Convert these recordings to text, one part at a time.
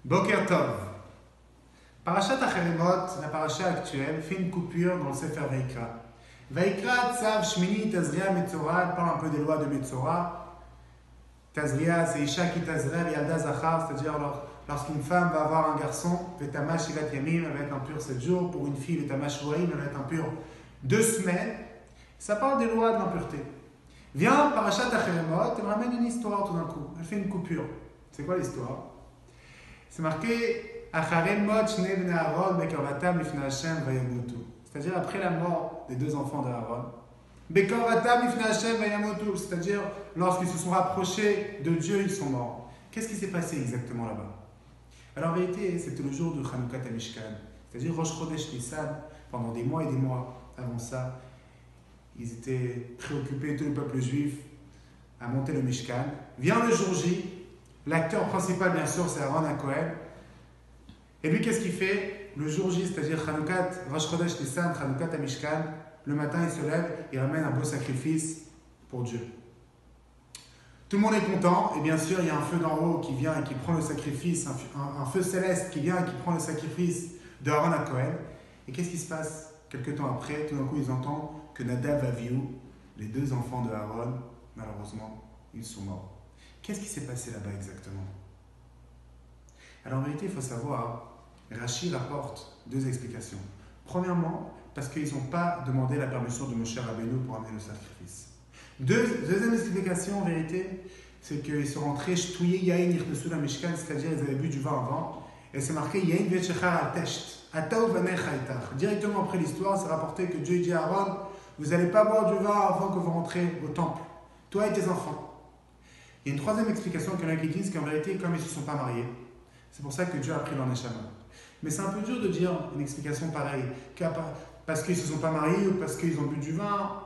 Boker Tov. Parashat Acheremot, la paracha actuelle, fait une coupure dans le Sefer Vaikra. Vaikra, Tzav, Shmini, Tazria, Metzora, elle parle un peu des lois de Metzora. Tazria, c'est Isha qui Tazria, Yalda Zachar, c'est-à-dire lorsqu'une femme va avoir un garçon, Vetama Shivat Yamim, elle va être impure 7 jours. Pour une fille, Vetama Shvorim, elle va être impure 2 semaines. Ça parle des lois de l'impureté. Vient Parashat Acheremot, elle ramène une histoire tout d'un coup. Elle fait une coupure. C'est quoi l'histoire? C'est marqué Acharemot Shnei Bnei Aaron Bekorvatam Lifnei Hashem Vayamutu. C'est-à-dire après la mort des 2 enfants d'Aaron. Bekorvatam Lifnei Hashem Vayamutu. C'est-à-dire lorsqu'ils se sont rapprochés de Dieu, ils sont morts. Qu'est-ce qui s'est passé exactement là-bas? Alors en vérité, c'était le jour de Chanukah Mishkan. C'est-à-dire Rosh Chodesh Nissan. Pendant des mois et des mois avant ça, ils étaient préoccupés, tout le peuple juif, à monter le Mishkan. Vient le jour J. L'acteur principal, bien sûr, c'est Aaron HaKohen. Et lui, qu'est-ce qu'il fait? Le jour J, c'est-à-dire Chanukah, Rosh Chodesh Nissan, Chanukah Mishkan, le matin, il se lève, il ramène un beau sacrifice pour Dieu. Tout le monde est content, et bien sûr, il y a un feu d'en haut qui vient et qui prend le sacrifice, un feu céleste qui vient et qui prend le sacrifice de Aaron HaKohen. Et qu'est-ce qui se passe? Quelques temps après, tout d'un coup, ils entendent que Nadav et Avihu, les 2 enfants de Aaron, malheureusement, ils sont morts. Qu'est-ce qui s'est passé là-bas exactement? Alors en vérité, il faut savoir, Rashi rapporte 2 explications. Premièrement, parce qu'ils n'ont pas demandé la permission de Moshe Rabbeinu pour amener le sacrifice. Deuxième explication, en vérité, c'est qu'ils sont rentrés shtouillés yain yirnesu la mishkan, c'est-à-dire ils avaient bu du vin avant, et c'est marqué yain vechechar al-tesht, ataou vanecha itach. Directement après l'histoire, c'est rapporté que Dieu dit à Aaron, vous n'allez pas boire du vin avant que vous rentrez au temple, toi et tes enfants. Il y a une troisième explication qu'il y en a qui disent qu'en vérité, comme ils ne se sont pas mariés, c'est pour ça que Dieu a pris leur neshama. Mais c'est un peu dur de dire une explication pareille, parce qu'ils ne se sont pas mariés ou parce qu'ils ont bu du vin.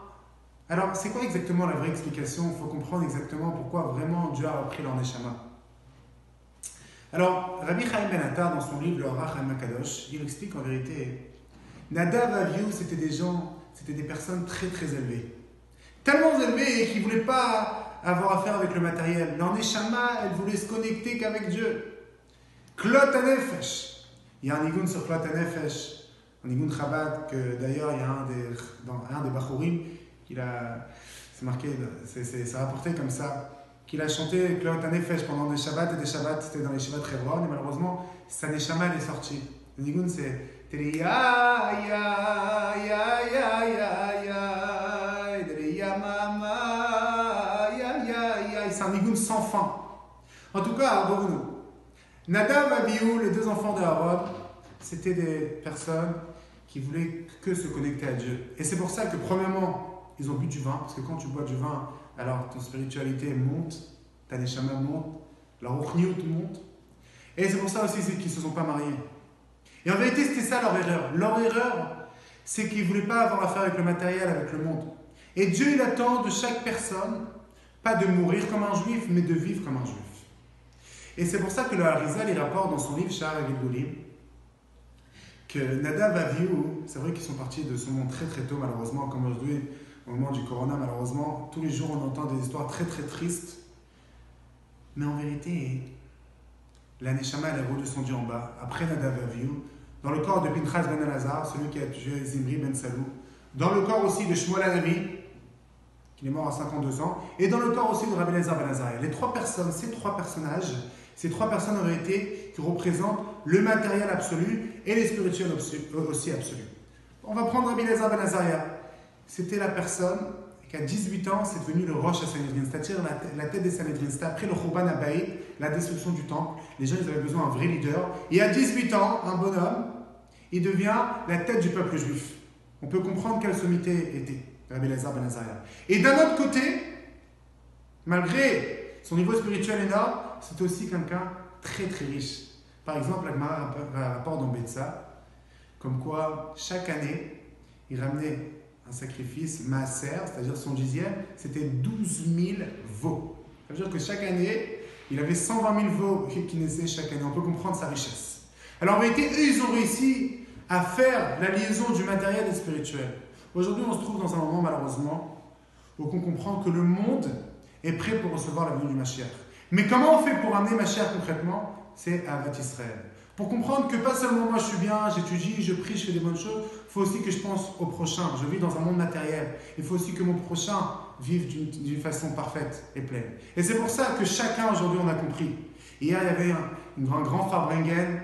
Alors, c'est quoi exactement la vraie explication? Il faut comprendre exactement pourquoi vraiment Dieu a repris leur neshama. Alors, Rabbi Chaim Ben Attar, dans son livre Le Harach HaMakadosh, il explique en vérité, Nadav et Avihu, c'était des personnes très très élevées. Tellement élevées qu'ils ne voulaient pas avoir affaire avec le matériel. Leur neshama, elle voulait se connecter qu'avec Dieu. Klot HaNefesh. Il y a un nigun sur Klot HaNefesh, un nigun Chabad, que d'ailleurs il y a un des Bachurim, c'est marqué, c'est rapporté comme ça, qu'il a chanté Klot HaNefesh pendant des Shabbats et des Shabbats, c'était dans les Shabbats Hebron, et malheureusement, sa neshama elle est sortie. Le nigun c'est ya ya ya ya ya ya mama. C'est un nigun sans fin. En tout cas, revenons. Nadav et Avihu, les 2 enfants d'Aaron, c'était des personnes qui voulaient que se connecter à Dieu. Et c'est pour ça que, premièrement, ils ont bu du vin, parce que quand tu bois du vin, alors ton spiritualité monte, ta neshama monte, la ruchniut monte. Et c'est pour ça aussi qu'ils ne se sont pas mariés. Et en vérité, c'était ça leur erreur. Leur erreur, c'est qu'ils ne voulaient pas avoir affaire avec le matériel, avec le monde. Et Dieu, il attend de chaque personne, pas de mourir comme un juif, mais de vivre comme un juif. Et c'est pour ça que le Harizal, il rapporte dans son livre Sha'ar HaGilgulim que Nadav et Avihu, c'est vrai qu'ils sont partis de ce monde très très tôt, malheureusement, comme aujourd'hui, au moment du Corona, malheureusement, tous les jours on entend des histoires très très tristes. Mais en vérité, la Neshama, elle est redescendue en bas, après Nadav et Avihu, dans le corps de Pinchas ben Elazar, celui qui a tué Zimri ben Salou, dans le corps aussi de Shmuel HaNavi, qui est mort à 52 ans, et dans le corps aussi de Rabbi Elazar ben Azariah. Les 3 personnes, ces 3 personnages, ces 3 personnes en vérité qui représentent le matériel absolu et les spirituels aussi absolus. On va prendre Rabbi Elazar ben Azariah. C'était la personne qui à 18 ans, c'est devenu le Rosh HaSanhedrin, c'est-à-dire la tête des Sanhedrin. C'était après le Churban HaBayit, la destruction du temple. Les gens, ils avaient besoin d'un vrai leader. Et à 18 ans, un bonhomme, il devient la tête du peuple juif. On peut comprendre quelle sommité était Rabbi Elazar ben Azariah. Et d'un autre côté, malgré son niveau spirituel énorme, c'est aussi quelqu'un très très riche. Par exemple, la Gemara rapporte dans Betsa, comme quoi chaque année, il ramenait un sacrifice maaser, c'est-à-dire son 10e, c'était 12 000 veaux. Ça veut dire que chaque année, il avait 120 000 veaux qui naissaient chaque année. On peut comprendre sa richesse. Alors en vérité, eux, ils ont réussi à faire la liaison du matériel et du spirituel. Aujourd'hui, on se trouve dans un moment, malheureusement, où on comprend que le monde est prêt pour recevoir la venue du Mashiach. Mais comment on fait pour amener Mashiach concrètement? c'est Ahavat Israël. Pour comprendre que pas seulement moi je suis bien, j'étudie, je prie, je fais des bonnes choses, il faut aussi que je pense au prochain. Je vis dans un monde matériel. Il faut aussi que mon prochain vive d'une façon parfaite et pleine. Et c'est pour ça que chacun aujourd'hui on a compris. Hier il y avait un grand Farbrengen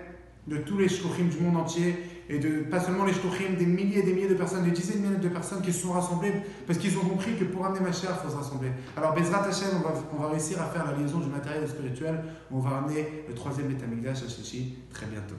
de tous les shluchim du monde entier, et pas seulement les shluchim, des milliers et des milliers de personnes, des dizaines de milliers de personnes qui se sont rassemblées parce qu'ils ont compris que pour amener Mashiach, il faut se rassembler. Alors Bezrat Hashem, on va réussir à faire la liaison du matériel et du spirituel. On va amener le troisième Beth Amikdash à Shlishi très bientôt.